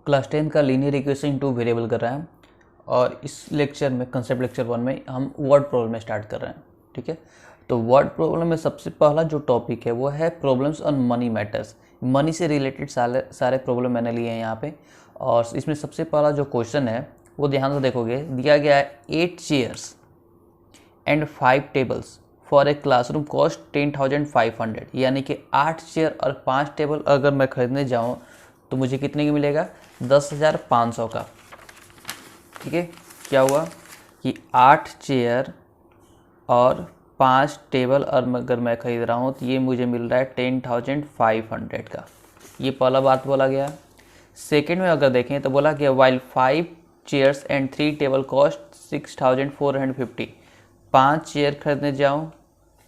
Class 10 का linear equation two variable कर रहे हैं और इस लेक्चर में कंसेप्ट लेक्चर 1 में हम वर्ड प्रॉब्लम में स्टार्ट कर रहे हैं। ठीक है, तो वर्ड प्रॉब्लम में सबसे पहला जो टॉपिक है वो है problems on money matters. Money से रिलेटेड सारे प्रॉब्लम मैंने लिए हैं यहाँ पे, और इसमें सबसे पहला जो क्वेश्चन है वो ध्यान से देखोगे। दिया गया है 8 chairs and 5 tables for a classroom cost 10,500, यानी कि 8 चेयर और 5 टेबल अगर मैं खरीदने जाऊँ तो मुझे कितने की मिलेगा? 10,500 का। ठीक है, क्या हुआ कि 8 चेयर और 5 टेबल और अगर मैं ख़रीद रहा हूँ तो ये मुझे मिल रहा है 10,500 का। ये पहला बात बोला गया। सेकंड में अगर देखें तो बोला गया while 5 chairs and 3 table cost 6,450। 5 chair खरीदने जाऊँ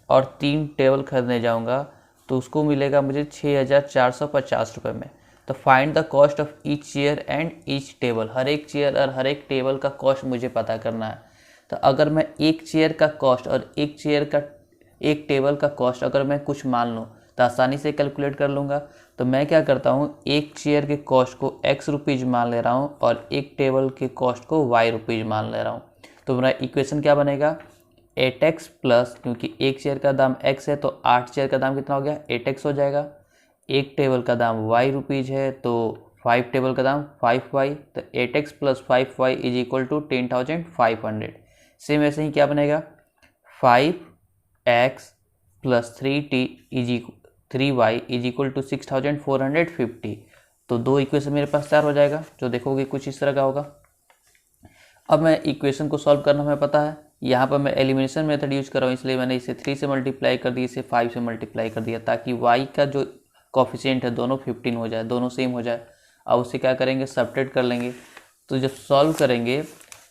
और 3 टेबल खरीदने जाऊँगा तो उसको मिलेगा मुझे 6,450 रुपये में। तो find the cost of each chair and each table. हर एक चेयर और हर एक टेबल का कॉस्ट मुझे पता करना है। तो अगर मैं एक चेयर का कॉस्ट और एक टेबल का कॉस्ट अगर मैं कुछ मान लूँ तो आसानी से कैलकुलेट कर लूँगा। तो मैं क्या करता हूँ, एक चेयर के कॉस्ट को x रुपीज़ मान ले रहा हूँ और एक टेबल के कॉस्ट को y रुपीज़ मान ले रहा हूँ। तो मेरा इक्वेशन क्या बनेगा? 8x प्लस, क्योंकि एक चेयर का दाम x है तो 8 चेयर का दाम कितना हो गया? 8x हो जाएगा। एक टेबल का दाम y रुपीज़ है तो 5 टेबल का दाम 5y, तो 8x plus 5y is equal to 10,500। Same ऐसे ही क्या बनेगा? 5x plus 3y is equal to 6,450। तो दो इक्वेशन मेरे पास तैयार हो जाएगा, जो देखोगे कुछ इस तरह का होगा। अब मैं इक्वेशन को सॉल्व करना हमें पता है। यहाँ पर मैं एलिमिनेशन मेथड यूज कर रहा हूँ, इसलिए मैंने इसे 3 से मल्टीप्लाई कर दिया, इसे 5 से मल्टीप्लाई कर दिया, ताकि y का जो कोफिशिएंट है दोनों 15 हो जाए, दोनों सेम हो जाए। अब उसे क्या करेंगे? सब्ट्रैक्ट कर लेंगे। तो जब सॉल्व करेंगे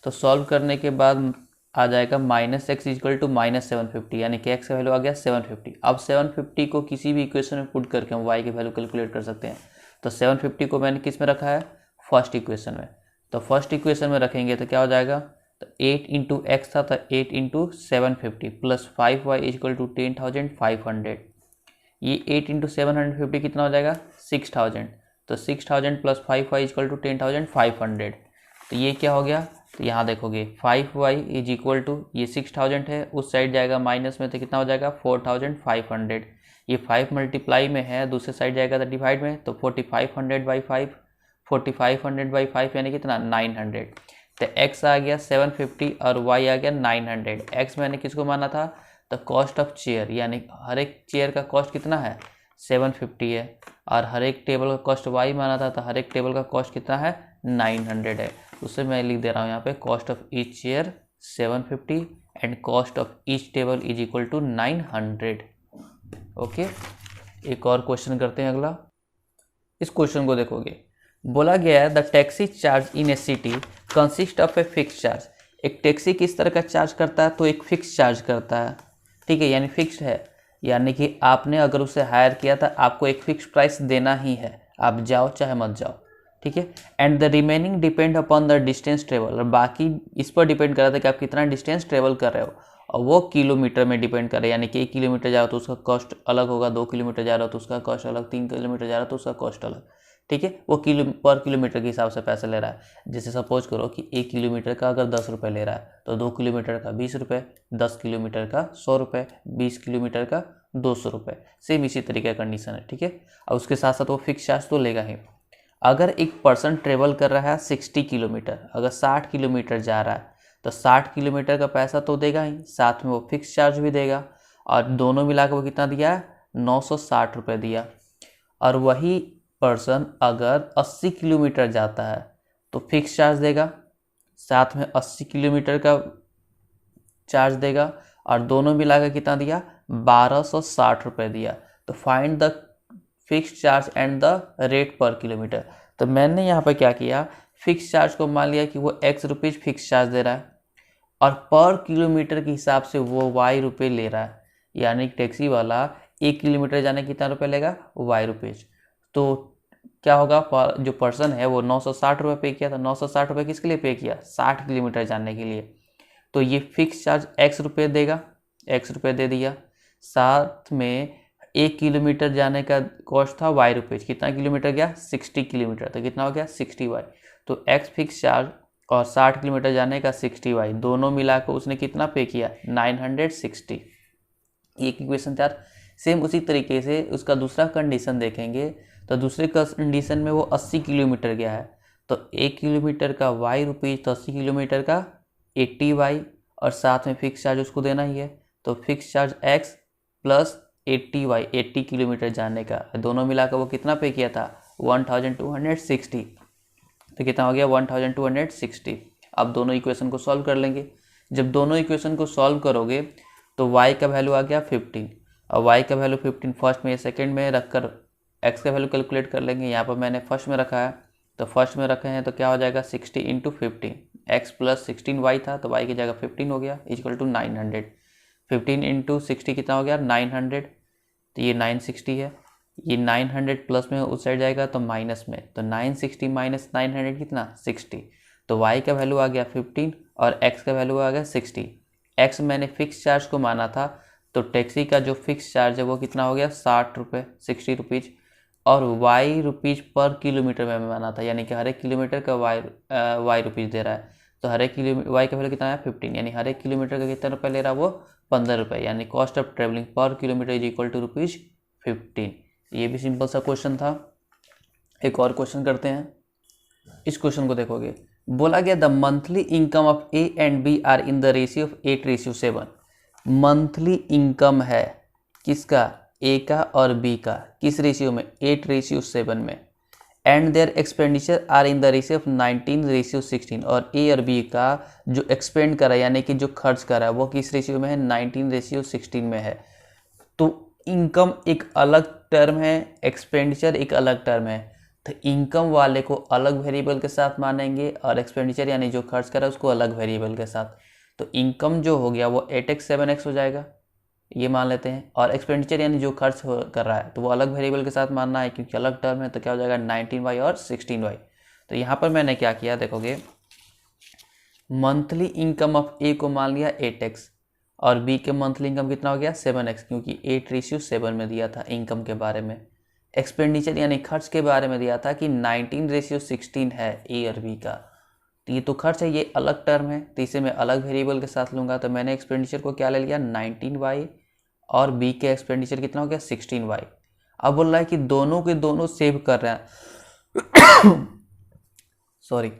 तो सॉल्व करने के बाद आ जाएगा -x इक्वल टू -750, यानी कि x का वैल्यू आ गया 750। अब 750 को किसी भी इक्वेशन में पुट करके हम y की वैल्यू कैलकुलेट कर सकते हैं। तो 750 को मैंने किस में रखा है? फर्स्ट इक्वेशन में। तो फर्स्ट इक्वेशन में रखेंगे तो क्या हो जाएगा? तो 8 इंटू एक्स था तो 8 into 750 plus 5y equal to 10,500। ये 8 इंटू 750 कितना हो जाएगा? 6,000। तो 6,000 प्लस 5y इक्वल टू 10,500। तो ये क्या हो गया? तो यहाँ देखोगे 5y इज इक्वल टू, ये 6,000 है, उस साइड जाएगा माइनस में तो कितना हो जाएगा? 4,500। ये 5 मल्टीप्लाई में है, दूसरे साइड जाएगा तो डिवाइड में, तो 4,500 बाई 5, 4,500 बाई 5 यानी कितना? 900। तो x आ गया 750 और y आ गया 900। x मैंने किसको माना था? तो कॉस्ट ऑफ चेयर, यानी हर एक चेयर का कॉस्ट कितना है? 750 है। और हर एक टेबल का कॉस्ट y माना था, तो हर एक टेबल का कॉस्ट कितना है? 900 है। उससे मैं लिख दे रहा हूँ यहाँ पे cost of each chair 750 and cost of each table is equal to 900। Okay, एक और क्वेश्चन करते हैं अगला। इस क्वेश्चन को देखोगे, बोला गया है the taxi charge in A city consist of a fix charge. एक टैक्सी किस तरह का चार्ज करता है? तो एक फिक्स चार्ज करता है। ठीक है, यानी फिक्स्ड है, यानी कि आपने अगर उसे हायर किया था आपको एक फिक्स प्राइस देना ही है, आप जाओ चाहे मत जाओ। ठीक है, and the remaining depend upon the distance travel, और बाकी इस पर डिपेंड कर रहा था कि आप कितना डिस्टेंस ट्रेवल कर रहे हो, और वो किलोमीटर में डिपेंड करे, यानी कि 1 किलोमीटर जा रहा हो तो उसका कॉस्ट अलग होगा, 2 किलोमीटर जा रहा हो तो उसका कॉस्ट अलग, 3 किलोमीटर जा रहा हो तो उसका कॉस्ट अलग। ठीक है, वो पर किलोमीटर के हिसाब से पैसा ले रहा है। जैसे सपोज करो कि 1 किलोमीटर का अगर 10 रुपये ले रहा है तो 2 किलोमीटर का 20 रुपये, 10 किलोमीटर का 100 रुपये, 20 किलोमीटर का 200 रुपये। सेम इसी तरीके का कंडीशन है। ठीक है, और उसके साथ साथ वो फिक्स चार्ज तो लेगा ही। अगर एक पर्सन ट्रेवल कर रहा है 60 किलोमीटर, अगर 60 किलोमीटर जा रहा है तो 60 किलोमीटर का पैसा तो देगा ही, साथ में वो फिक्स चार्ज भी देगा, और दोनों मिलाकर वो कितना दिया है? 960 रुपये दिया। और वही पर्सन अगर 80 किलोमीटर जाता है तो फिक्स चार्ज देगा, साथ में 80 किलोमीटर का चार्ज देगा, और दोनों मिलाकर कितना दिया? 1260 रुपये दिया। तो find the fix charge and the rate पर किलोमीटर। तो मैंने यहाँ पर क्या किया, फिक्स चार्ज को मान लिया कि वो x रुपीज़ फिक्स चार्ज दे रहा है, और पर किलोमीटर के हिसाब से वो y रुपये ले रहा है, यानी टैक्सी वाला 1 किलोमीटर जाने कितना रुपये लेगा? y rupees. तो क्या होगा, जो पर्सन है वो 960 रुपये पे किया था। 960 रुपये किसके लिए पे किया? 60 किलोमीटर जाने के लिए। तो ये फिक्स चार्ज x रुपये देगा, x रुपये दे दिया, साथ में 1 किलोमीटर जाने का कॉस्ट था वाई रुपीज़, कितना किलोमीटर गया 60 किलोमीटर, तो कितना हो गया 60 वाई। तो एक्स फिक्स चार्ज और 60 किलोमीटर जाने का 60 वाई, दोनों मिलाकर उसने कितना पे किया 960। एक इक्वेशन तैयार। सेम उसी तरीके से उसका दूसरा कंडीशन देखेंगे, तो दूसरे कंडीशन में वो 80 किलोमीटर गया है, तो 1 किलोमीटर का वाई रुपीज़, तो 80 किलोमीटर का 80 वाई, और साथ में फिक्स चार्ज उसको देना ही है, तो fix charge x plus 80 y, 80 kilometre जाने का, दोनों मिलाकर वो कितना पे किया था 1260। तो कितना हो गया 1260। अब दोनों इक्वेशन को सॉल्व कर लेंगे। जब दोनों इक्वेशन को सॉल्व करोगे तो y का वैल्यू आ गया 15, और y का वैल्यू 15 फर्स्ट में सेकंड में रखकर x का वैल्यू कैलकुलेट कर लेंगे। यहाँ पर मैंने फर्स्ट में रखा है, तो फर्स्ट में रखे हैं तो क्या हो जाएगा 60 इंटू 15, एक्स प्लस 16y था तो y की जगह 15 हो गया इक्वल टू 900। 15 इंटू 60 कितना हो गया 900, तो ये 960 है। ये 900 प्लस में उस साइड जाएगा तो माइनस में, तो 960 माइनस 900 कितना 60। तो y का वैल्यू आ गया 15 और x का वैल्यू आ गया 60। x मैंने फिक्स चार्ज को माना था, तो टैक्सी का जो फिक्स चार्ज है वो कितना हो गया 60 रुपये 60 रुपीज़, और y रुपीज़ पर किलोमीटर में माना था, यानी कि हर एक किलोमीटर का y रुपीज़ दे रहा है, तो हर एक किलो y का वैल्यू कितना है 15, यानी हर एक किलोमीटर का कितना रुपये ले रहा है वो 15 रुपये, यानी cost of travelling per kilometre is equal to rupees 15। ये भी सिंपल सा क्वेश्चन था। एक और क्वेश्चन करते हैं। इस क्वेश्चन को देखोगे, बोला गया the monthly income of A and B are in the ratio of 8:7। Monthly income है किसका ए का और बी का, किस रेशियो में 8:7 में, and their expenditure are in the ratio of 19:16, और ए और बी का जो एक्सपेंड करा यानी कि जो खर्च करा है वो किस रेशियो में है 19:16 में है। तो इनकम एक अलग टर्म है, एक्सपेंडिचर एक अलग टर्म है, तो इनकम वाले को अलग वेरिएबल के साथ मानेंगे और एक्सपेंडिचर यानी जो खर्च करा उसको अलग वेरिएबल के साथ। तो इनकम जो हो गया वो 8x 7x हो जाएगा, ये मान लेते हैं, और एक्सपेंडिचर यानी जो खर्च कर रहा है तो वो अलग वेरिएबल के साथ मानना है क्योंकि अलग टर्म है, तो क्या हो जाएगा 19y और 16y। तो यहाँ पर मैंने क्या किया देखोगे, मंथली इनकम ऑफ ए को मान लिया 8x और बी के मंथली इनकम कितना हो गया 7x, क्योंकि 8:7 में दिया था इनकम के बारे में। एक्सपेंडिचर यानी खर्च के बारे में दिया था कि 19:16 है ए और बी का, तो ये तो खर्च है, ये अलग टर्म है, तो इसे मैं अलग वेरिएबल के साथ लूँगा। तो मैंने एक्सपेंडिचर को क्या ले लिया 19y और बी के एक्सपेंडिचर कितना हो गया 16y। अब बोल रहा है कि दोनों के दोनों सेव कर रहे हैं sorry,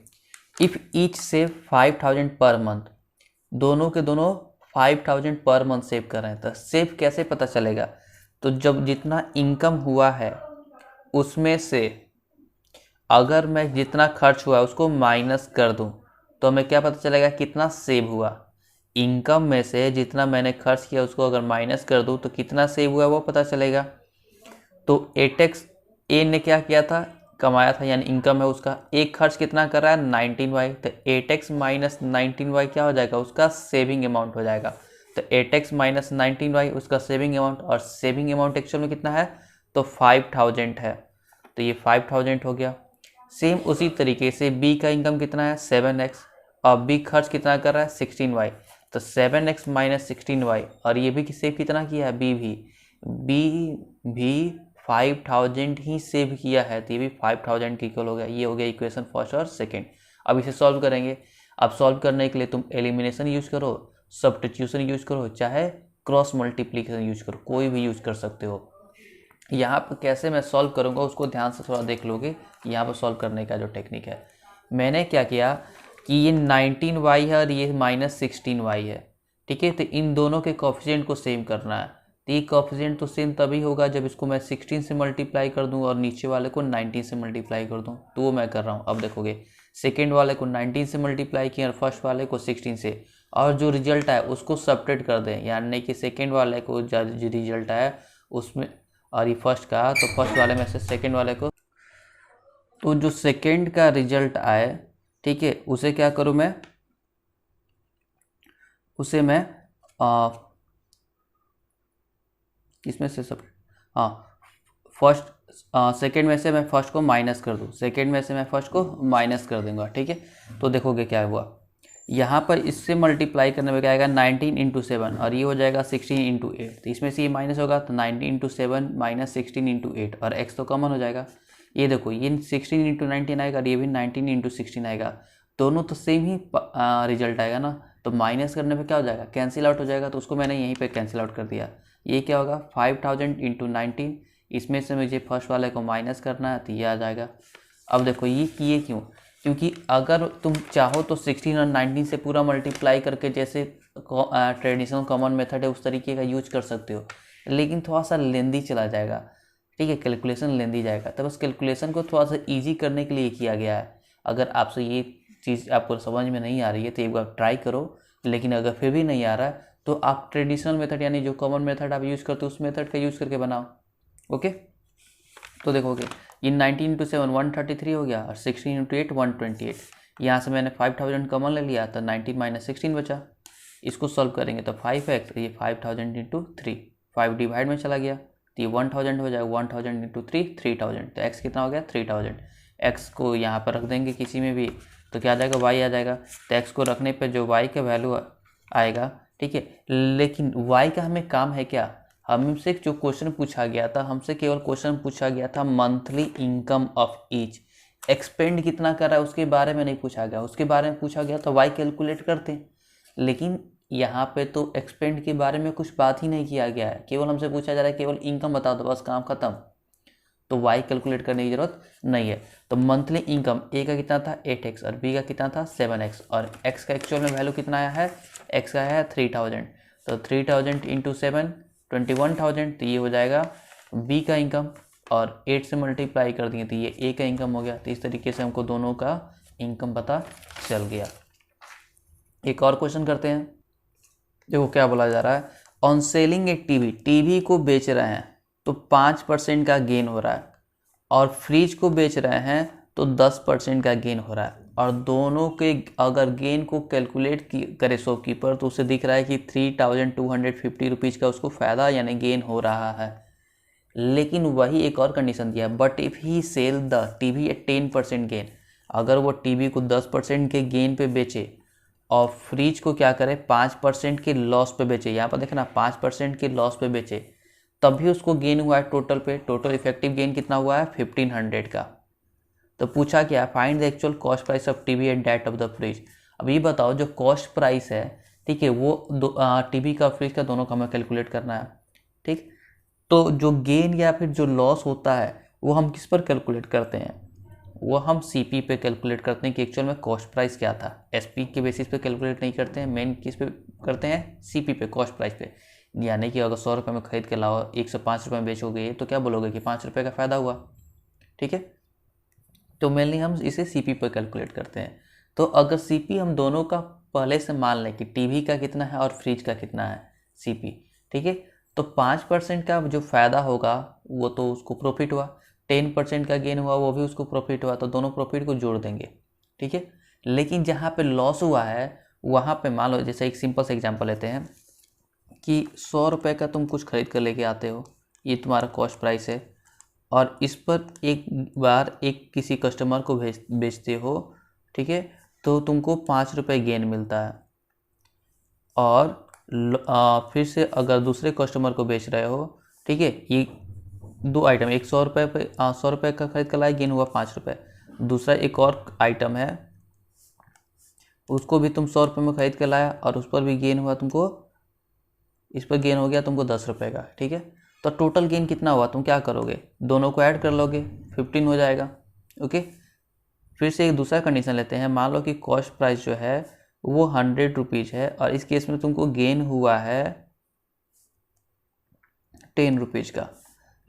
if each save 5000 per month, दोनों के दोनों 5000 पर मंथ सेव कर रहे हैं। तो सेव कैसे पता चलेगा, तो जब जितना इनकम हुआ है उसमें से अगर मैं जितना खर्च हुआ है उसको माइनस कर दूं तो हमें क्या पता चलेगा कितना सेव हुआ। इनकम में से जितना मैंने खर्च किया उसको अगर माइनस कर दूं तो कितना सेव हुआ वो पता चलेगा। तो 8x ए ने क्या किया था कमाया था, यानी इनकम है उसका, एक खर्च कितना कर रहा है 19y, तो 8x माइनस 19y क्या हो जाएगा उसका सेविंग अमाउंट हो जाएगा। तो 8x माइनस 19y उसका सेविंग अमाउंट, और सेविंग अमाउंट एक्चुअल में कितना है तो 5000 है, तो ये 5000 हो गया। सेम उसी तरीके से b का इनकम कितना है 7x और b खर्च कितना कर रहा है 16y, तो 7x माइनस 16y, और ये भी सेव कितना किया है b भी 5000 ही सेव किया है, तो ये भी 5000 के इक्वल हो गया। ये हो गया इक्वेशन फर्स्ट और सेकंड। अब इसे सॉल्व करेंगे। अब सॉल्व करने के लिए तुम एलिमिनेशन यूज करो, सब्स्टिट्यूशन यूज करो, चाहे क्रॉस मल्टीप्लिकेशन यूज करो, कोई भी यूज कर सकते हो। यहाँ पर कैसे मैं सॉल्व करूँगा उसको ध्यान से थोड़ा देख लोगे। यहाँ पर सॉल्व करने का जो टेक्निक है, मैंने क्या किया कि ये 19y है और ये माइनस 16y है, ठीक है। तो इन दोनों के कोफिशिएंट को सेम करना है, तो ये कोफिशिएंट तो सेम तभी होगा जब इसको मैं 16 से मल्टीप्लाई कर दूं और नीचे वाले को 19 से मल्टीप्लाई कर दूं, तो वो मैं कर रहा हूँ। अब देखोगे सेकेंड वाले को 19 से मल्टीप्लाई किया और फर्स्ट वाले को 16 से, और जो रिजल्ट आए उसको सब्ट्रैक्ट कर दें, यानी कि सेकेंड वाले को जो रिजल्ट आया उसमें और ये फर्स्ट का, तो फर्स्ट वाले में से सेकेंड वाले को, तो जो सेकेंड का रिजल्ट आए, ठीक है, उसे क्या करूँ मैं, उसे मैं इसमें से सब फर्स्ट सेकेंड में से मैं फर्स्ट को माइनस कर दूँ, सेकेंड में से मैं फर्स्ट को माइनस कर दूंगा, ठीक है। तो देखोगे क्या हुआ, यहाँ पर इससे मल्टीप्लाई करने में क्या आएगा 19 इंटू 7 और ये हो जाएगा 16 इंटू 8। तो इसमें से ये माइनस होगा तो 19 इंटू 7 माइनस 16 इंटू 8 और x तो कॉमन हो जाएगा। ये देखो ये 16 इंटू 19 आएगा और ये भी 19 इंटू 16 आएगा, दोनों तो सेम ही रिजल्ट आएगा ना। तो माइनस करने पे क्या हो जाएगा, कैंसिल आउट हो जाएगा। तो उसको मैंने यहीं पे कैंसिल आउट कर दिया। ये क्या होगा 5000 इंटू 19, इसमें से मुझे फर्स्ट वाले को माइनस करना है तो ये आ जाएगा। अब देखो ये किए क्यों, क्योंकि अगर तुम चाहो तो 16 और 19 से पूरा मल्टीप्लाई करके जैसे ट्रेडिशनल कॉमन मेथड है उस तरीके का यूज कर सकते हो, लेकिन थोड़ा सा लेंदी चला जाएगा, ठीक है, कैलकुलेशन लेंदी जाएगा। तो बस कैलकुलेशन को थोड़ा सा ईजी करने के लिए किया गया है। अगर आपसे ये चीज़ आपको समझ में नहीं आ रही है तो एक बार ट्राई करो, लेकिन अगर फिर भी नहीं आ रहा है तो आप ट्रेडिशनल मेथड यानी जो कॉमन मेथड आप यूज़ करते हो उस मेथड का यूज़ करके बनाओ। ओके, तो देखोगे ये 19 इंटू 7 133 हो गया और 16 इंटू 8 128। यहाँ से मैंने 5000 कॉमन ले लिया तो 19 माइनस 16 बचा। इसको सॉल्व करेंगे तो 5x, ये 5000 इंटू 3, 5 डिवाइड में चला गया तो ये 1000 हो जाएगा, 1000 इंटू 3 3000। तो x कितना हो गया 3000। x को यहाँ पर रख देंगे किसी में भी तो क्या आ जाएगा y आ जाएगा। तो x को रखने पर जो y का वैल्यू आएगा, ठीक है, लेकिन y का हमें काम है क्या, हमसे जो क्वेश्चन पूछा गया था, हमसे केवल क्वेश्चन पूछा गया था monthly income of each. Expand कितना कर रहा है उसके बारे में नहीं पूछा गया, उसके बारे में पूछा गया तो वाई कैलकुलेट करते हैं, लेकिन यहाँ पे तो एक्सपेंड के बारे में कुछ बात ही नहीं किया गया है, केवल हमसे पूछा जा रहा है केवल इनकम बता दो, बस काम खत्म। तो वाई कैलकुलेट करने की जरूरत नहीं है। तो मंथली इनकम ए का कितना था 8x और बी का कितना था 7x और x का एक्चुअल में वैल्यू कितना आया है, x का आया है 3000। तो 3000 इंटू 7 21,000। तो ये हो जाएगा बी का इनकम और 8 से मल्टीप्लाई कर दिए तो ये ए का इनकम हो गया। तो इस तरीके से हमको दोनों का इनकम पता चल गया। एक और क्वेश्चन करते हैं। देखो क्या बोला जा रहा है, on selling A TV, TV को बेच रहे हैं तो 5% का गेन हो रहा है और फ्रिज को बेच रहे हैं तो 10% का गेन हो रहा है, और दोनों के अगर गेन को कैलकुलेट करे शॉपकीपर तो उसे दिख रहा है कि 3250 रुपीज़ का उसको फ़ायदा यानी गेन हो रहा है। लेकिन वही एक और कंडीशन दिया है, but if he sell the TV at 10% gain, अगर वो टीवी को 10% के गेन पे बेचे और फ्रिज को क्या करे 5% के लॉस पे बेचे, यहाँ पर देखना 5% के लॉस पे बेचे, तभी उसको गेन हुआ है टोटल पे। टोटल इफेक्टिव गेन कितना हुआ है 1500 का। तो पूछा क्या, find the actual cost price of TV at that of the fridge. अब ये बताओ जो कॉस्ट प्राइस है, ठीक है, वो टीवी का फ्रिज का दोनों का हमें कैलकुलेट करना है, ठीक। तो जो गेन या फिर जो लॉस होता है वो हम किस पर कैलकुलेट करते हैं, वो हम सीपी पे कैलकुलेट करते हैं कि एक्चुअल में कॉस्ट प्राइस क्या था। एसपी के बेसिस पे कैलकुलेट नहीं करते हैं, मेन किस पे करते हैं, सीपी पे, कॉस्ट प्राइस पे। यानी कि अगर 100 रुपये में खरीद के लाओ 105 रुपये में बेचोगे तो क्या बोलोगे कि 5 रुपये का फ़ायदा हुआ, ठीक है। तो मेनली हम इसे सीपी पर कैलकुलेट करते हैं। तो अगर सीपी हम दोनों का पहले से मान लें कि टीवी का कितना है और फ्रिज का कितना है सीपी, ठीक है, तो 5% का जो फ़ायदा होगा वो तो उसको प्रॉफिट हुआ, 10% का गेन हुआ वो भी उसको प्रॉफिट हुआ, तो दोनों प्रॉफिट को जोड़ देंगे, ठीक है। लेकिन जहाँ पे लॉस हुआ है वहाँ पे मान लो, जैसे एक सिंपल सा एग्जांपल लेते हैं कि 100 रुपये का तुम कुछ खरीद कर लेके आते हो, ये तुम्हारा कॉस्ट प्राइस है, और इस पर एक बार एक किसी कस्टमर को बेचते हो, ठीक है, तो तुमको 5 रुपये गेन मिलता है। और फिर से अगर दूसरे कस्टमर को बेच रहे हो, ठीक है, ये दो आइटम, एक 100 रुपये पे 100 रुपये का खरीद कर लाए, गेन हुआ 5 रुपये। दूसरा एक और आइटम है, उसको भी तुम 100 रुपये में खरीद कर लाया और उस पर भी गेन हुआ तुमको, इस पर गेन हो गया तुमको 10 रुपये का, ठीक है। तो टोटल गेन कितना हुआ, तुम क्या करोगे, दोनों को ऐड कर लोगे, 15 हो जाएगा, ओके। फिर से एक दूसरा कंडीशन लेते हैं, मान लो कि कॉस्ट प्राइस जो है वो 100 रुपीज़ है और इस केस में तुमको गेन हुआ है 10 रुपीज़ का,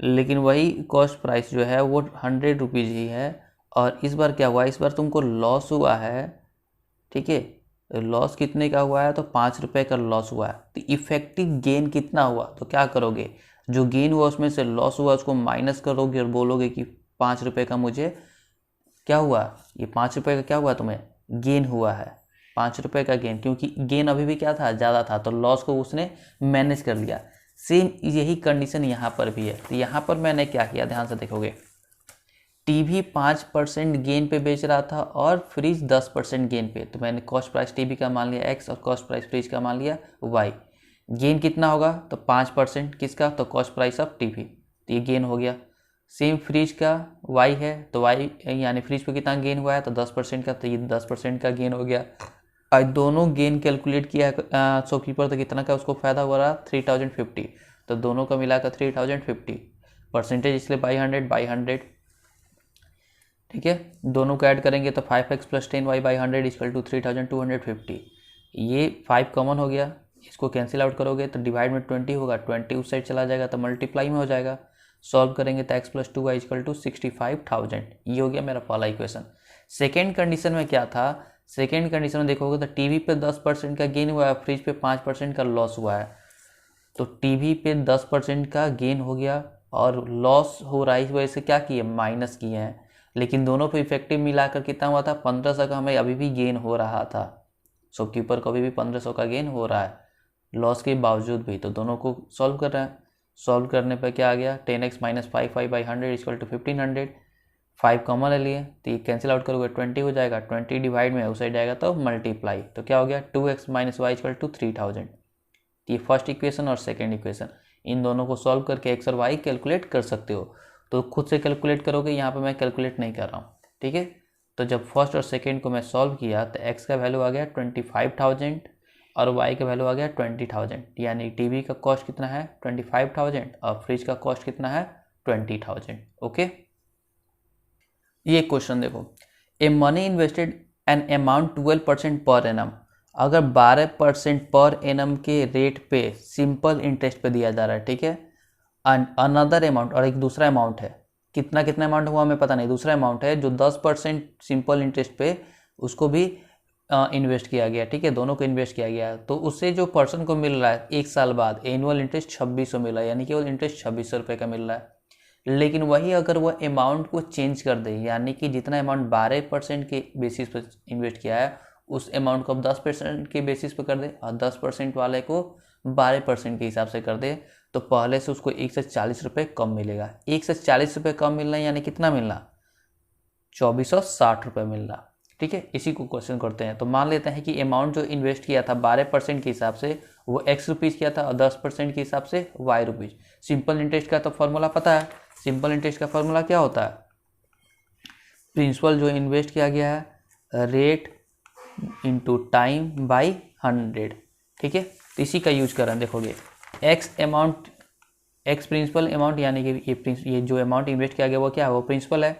लेकिन वही कॉस्ट प्राइस जो है वो 100 रुपीज़ ही है, और इस बार क्या हुआ, इस बार तुमको लॉस हुआ है, ठीक है। लॉस कितने का हुआ है, तो 5 रुपये का लॉस हुआ है। तो इफेक्टिव गेन कितना हुआ, तो क्या करोगे, जो गेन हुआ उसमें से लॉस हुआ उसको माइनस करोगे और बोलोगे कि 5 रुपये का मुझे क्या हुआ, ये 5 रुपये का क्या हुआ, तुम्हें गेन हुआ है 5 रुपये का गेन, क्योंकि गेन अभी भी क्या था, ज़्यादा था, तो लॉस को उसने मैनेज कर लिया। सेम यही कंडीशन यहाँ पर भी है। तो यहाँ पर मैंने क्या किया, ध्यान से देखोगे, टीवी 5% गेन पे बेच रहा था और फ्रिज 10% गेन पे। तो मैंने कॉस्ट प्राइस टीवी का मान लिया x और कॉस्ट प्राइस फ्रिज का मान लिया y। गेन कितना होगा? तो 5% किसका? तो कॉस्ट प्राइस ऑफ टीवी, तो ये गेन हो गया। सेम फ्रिज का y है, तो y यानी फ्रिज पे कितना गेन हुआ है? तो 10% का, तो ये 10% का गेन हो गया। आज दोनों गेन कैलकुलेट किया है शॉपकीपर, तो कितना का उसको फ़ायदा हो रहा? 3050। तो दोनों का मिलाकर 3050, परसेंटेज इसलिए बाई 100, ठीक है। दोनों को ऐड करेंगे तो 5x + 10y/100 = 3250। ये 5 कॉमन हो गया, इसको कैंसिल आउट करोगे तो डिवाइड में 20 होगा, 20 उस साइड चला जाएगा तो मल्टीप्लाई में हो जाएगा। सॉल्व करेंगे तो x + 2y = 65,000। ये हो गया मेरा पहला इक्वेशन। सेकेंड कंडीशन में क्या था? सेकेंड कंडीशन में देखोगे तो टीवी पे 10% का गेन हुआ है, फ्रिज पे 5% का लॉस हुआ है। तो टीवी पे 10% का गेन हो गया और लॉस हो रहा है, इस वजह से क्या किए? माइनस किए हैं। लेकिन दोनों पे इफेक्टिव मिलाकर कितना हुआ था? 1500 का हमें अभी भी गेन हो रहा था। शॉपकीपर को अभी भी 1500 का गेन हो रहा है लॉस के बावजूद भी। तो दोनों को सॉल्व कर रहे हैं। सॉल्व करने पर क्या आ गया? 10x - 5y/100 = 1500। 5 कॉमन ले लिए तो ये कैंसिल आउट करोगे 20 हो जाएगा, 20 डिवाइड में उस साइड जाएगा तो मल्टीप्लाई। तो क्या हो गया? 2x - y = 3000। ये फर्स्ट इक्वेशन और सेकेंड इक्वेशन, इन दोनों को सॉल्व करके x और y कैलकुलेट कर सकते हो। तो खुद से कैलकुलेट करोगे, यहाँ पे मैं कैलकुलेट नहीं कर रहा हूँ, ठीक है। तो जब फर्स्ट और सेकेंड को मैं सॉल्व किया तो x का वैल्यू आ गया 25,000 और y का वैल्यू आ गया 20,000। यानी टीवी का कॉस्ट कितना है? 25,000 और फ्रिज का कॉस्ट कितना है? 20,000। ओके, ये क्वेश्चन देखो, A money invested an amount 12% per annum. अगर 12% पर एनम के रेट पे सिंपल इंटरेस्ट पे दिया जा रहा है, ठीक है। अनदर अमाउंट, और एक दूसरा अमाउंट है, कितना अमाउंट हुआ हमें पता नहीं, दूसरा अमाउंट है जो 10% सिंपल इंटरेस्ट पे उसको भी इन्वेस्ट किया गया, ठीक है। दोनों को इन्वेस्ट किया गया, तो उससे जो पर्सन को मिल रहा है 1 साल बाद एनुअल इंटरेस्ट 2600 मिल रहा है, यानी केवल इंटरेस्ट 2600 रुपये का मिल रहा है। लेकिन वही अगर वह अमाउंट को चेंज कर दे, यानी कि जितना अमाउंट 12% के बेसिस पर इन्वेस्ट किया है उस अमाउंट को अब 10% के बेसिस पर कर दे और 10% वाले को 12% के हिसाब से कर दे, तो पहले से उसको 140 रुपये कम मिलेगा। 140 रुपये कम मिलना यानी कितना मिलना? 2460 रुपये मिलना, ठीक है। इसी को क्वेश्चन करते हैं। तो मान लेते हैं कि अमाउंट जो इन्वेस्ट किया था 12% के हिसाब से वो x रुपीज़ किया था और 10% के हिसाब से y रुपीज़। सिंपल इंटरेस्ट का तो फॉर्मूला पता है। सिंपल इंटरेस्ट का फॉर्मूला क्या होता है? प्रिंसिपल जो इन्वेस्ट किया गया है रेट इंटू टाइम बाई 100, ठीक है। तो इसी का यूज कर रहे हैं। देखोगे x amount, x principal amount, यानी कि ये जो अमाउंट इन्वेस्ट किया गया वो क्या है? वो प्रिंसिपल है।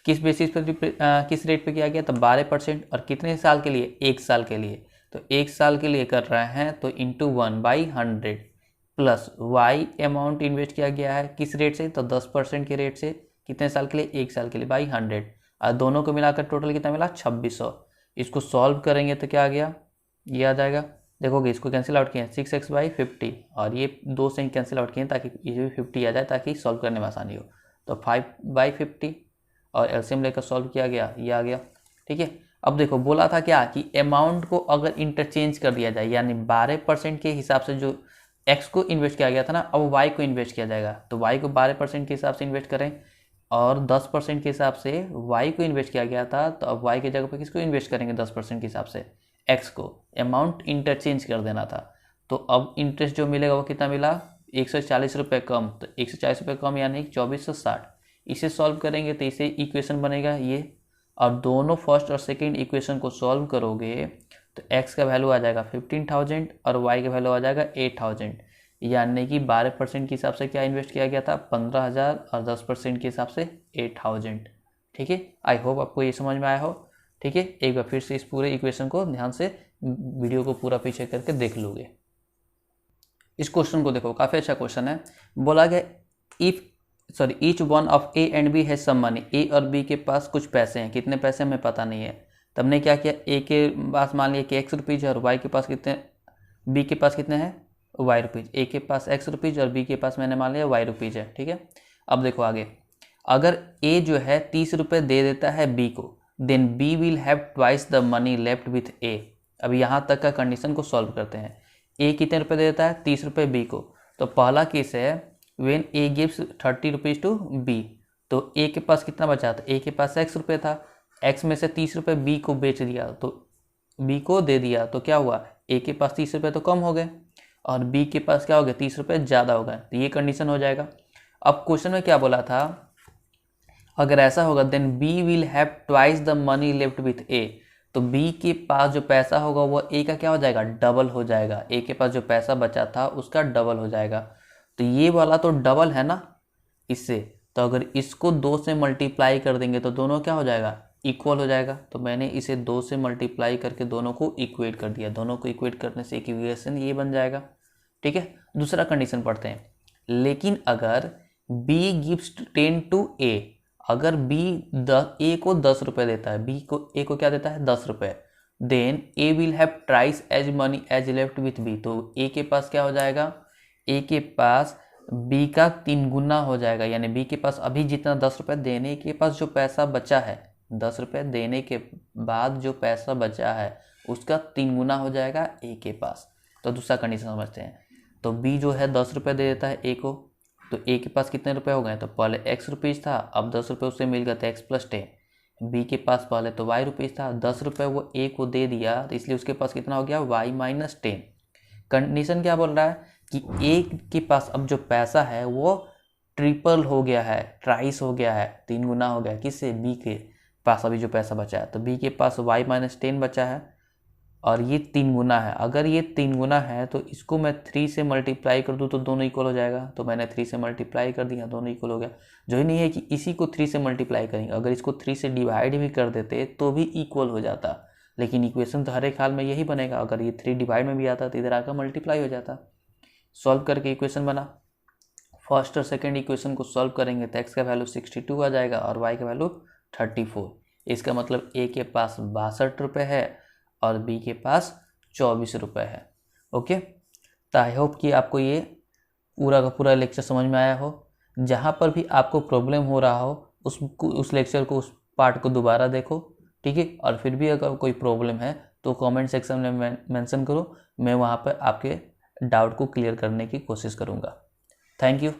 किस बेसिस पर किस रेट पे किया गया? तो 12%। और कितने साल के लिए? 1 साल के लिए। तो 1 साल के लिए कर रहे हैं तो into 1/100 plus y amount invest किया गया है किस रेट से? तो 10% के रेट से। कितने साल के लिए? 1 साल के लिए बाई 100। और दोनों को मिलाकर टोटल कितना मिला? 2600। इसको सॉल्व करेंगे तो क्या आ गया? ये आ जाएगा। देखोगे इसको कैंसिल आउट किए 6x/50 और ये 2 से ही कैंसिल आउट किए ताकि ये भी 50 आ जाए ताकि सॉल्व करने में आसानी हो। तो 5/50 और एलसीएम लेकर सॉल्व किया गया, ये आ गया, ठीक है। अब देखो बोला था क्या कि अमाउंट को अगर इंटरचेंज कर दिया जाए, यानी 12% के हिसाब से जो x को इन्वेस्ट किया गया था ना, अब y को इन्वेस्ट किया जाएगा। तो y को 12% के हिसाब से इन्वेस्ट करें और 10% के हिसाब से y को इन्वेस्ट किया गया था, तो अब y की जगह पर किसको इन्वेस्ट करेंगे? 10% के हिसाब से x को। अमाउंट इंटरचेंज कर देना था। तो अब इंटरेस्ट जो मिलेगा वो कितना मिला? 140 रुपये कम। तो 140 रुपये कम यानी 2460। इसे सॉल्व करेंगे तो इसे इक्वेशन बनेगा ये, और दोनों फर्स्ट और सेकंड इक्वेशन को सॉल्व करोगे तो x का वैल्यू आ जाएगा 15,000 और y का वैल्यू आ जाएगा 8,000। यानी कि 12% के हिसाब से क्या इन्वेस्ट किया गया था? 15,000 और 10% के हिसाब से 8,000, ठीक है। आई होप आपको ये समझ में आया हो, ठीक है। एक बार फिर से इस पूरे इक्वेशन को ध्यान से वीडियो को पूरा पीछे करके देख लोगे। इस क्वेश्चन को देखो, काफ़ी अच्छा क्वेश्चन है। बोला गया each one of A and B है सम मनी। ए और बी के पास कुछ पैसे हैं, कितने पैसे हमें पता नहीं है। तब हमने क्या किया, ए के पास मान लिया कि x रुपीज़ है और y के पास कितने, बी के पास कितने हैं? y rupees. ए के पास x रुपीज़ और बी के पास मैंने मान लिया y रुपीज़ है, ठीक है। अब देखो आगे, अगर ए जो है 30 रुपये दे देता है बी को, then B will have twice the money left with A. अब यहाँ तक का कंडीशन को सॉल्व करते हैं। ए कितने रुपये दे देता है? 30 रुपये बी को। तो पहला केस है when A gives 30 rupees to B, तो ए के पास कितना बचा था, ए के पास x रुपये था, x में से 30 रुपये बी को बेच दिया तो बी को दे दिया, तो क्या हुआ, ए के पास 30 रुपये तो कम हो गए और बी के पास क्या हो गया, 30 रुपये ज़्यादा हो गए। तो ये कंडीशन हो जाएगा। अब क्वेश्चन में क्या बोला था, अगर ऐसा होगा then B will have twice the money left with A, तो बी के पास जो पैसा होगा वो ए का क्या हो जाएगा, डबल हो जाएगा। ए के पास जो पैसा बचा था उसका डबल हो जाएगा। तो ये वाला तो डबल है ना इससे, तो अगर इसको 2 से मल्टीप्लाई कर देंगे तो दोनों क्या हो जाएगा, इक्वल हो जाएगा। तो मैंने इसे 2 से मल्टीप्लाई करके दोनों को इक्वेट कर दिया। दोनों को इक्वेट करने से इक्वेशन ये बन जाएगा। ठीक है, दूसरा कंडीशन पढ़ते हैं। लेकिन अगर B गिव्स 10 टू A, अगर B A को 10 रुपये देता है, B को A को क्या देता है, 10 रुपये, then A will have thrice as money as left with B, तो A के पास क्या हो जाएगा, A के पास B का 3 गुना हो जाएगा। यानी B के पास अभी जितना 10 रुपये देने के पास जो पैसा बचा है, 10 रुपये देने के बाद जो पैसा बचा है उसका 3 गुना हो जाएगा A के पास। तो दूसरा कंडीशन समझते हैं। तो B जो है 10 रुपये दे देता है A को, तो A के पास कितने रुपए हो गए, तो पहले x रुपीज़ था, अब 10 रुपये उससे मिल गया तो x प्लस 10। B के पास पहले तो y रुपीज़ था, 10 रुपये वो A को दे दिया, तो इसलिए उसके पास कितना हो गया, y माइनस 10। कंडीशन क्या बोल रहा है कि A के पास अब जो पैसा है वो ट्रिपल हो गया है, ट्राइस हो गया है, 3 गुना हो गया, किससे, B के पास अभी जो पैसा बचा है। तो B के पास y माइनस 10 बचा है और ये 3 गुना है। अगर ये 3 गुना है तो इसको मैं 3 से मल्टीप्लाई कर दूँ तो दोनों इक्वल हो जाएगा। तो मैंने 3 से मल्टीप्लाई कर दिया, दोनों इक्वल हो गया। जो ही नहीं है कि इसी को 3 से मल्टीप्लाई करेंगे, अगर इसको 3 से डिवाइड भी कर देते तो भी इक्वल हो जाता। लेकिन इक्वेशन तो हर एक हाल में यही बनेगा, अगर ये 3 डिवाइड में भी आता तो इधर आकर मल्टीप्लाई हो जाता। सॉल्व करके इक्वेशन बना। फर्स्ट और सेकेंड इक्वेशन को सॉल्व करेंगे तो x का वैल्यू 62 आ जाएगा और y का वैल्यू 34। इसका मतलब A के पास 62 रुपये है और B के पास 24 रुपये है। ओके, तो आई होप कि आपको ये पूरा का पूरा लेक्चर समझ में आया हो। जहाँ पर भी आपको प्रॉब्लम हो रहा हो उस लेक्चर को, उस पार्ट को दोबारा देखो। ठीक है, और फिर भी अगर कोई प्रॉब्लम है तो कमेंट सेक्शन में मेंशन करो, मैं वहाँ पर आपके डाउट को क्लियर करने की कोशिश करूँगा। Thank you.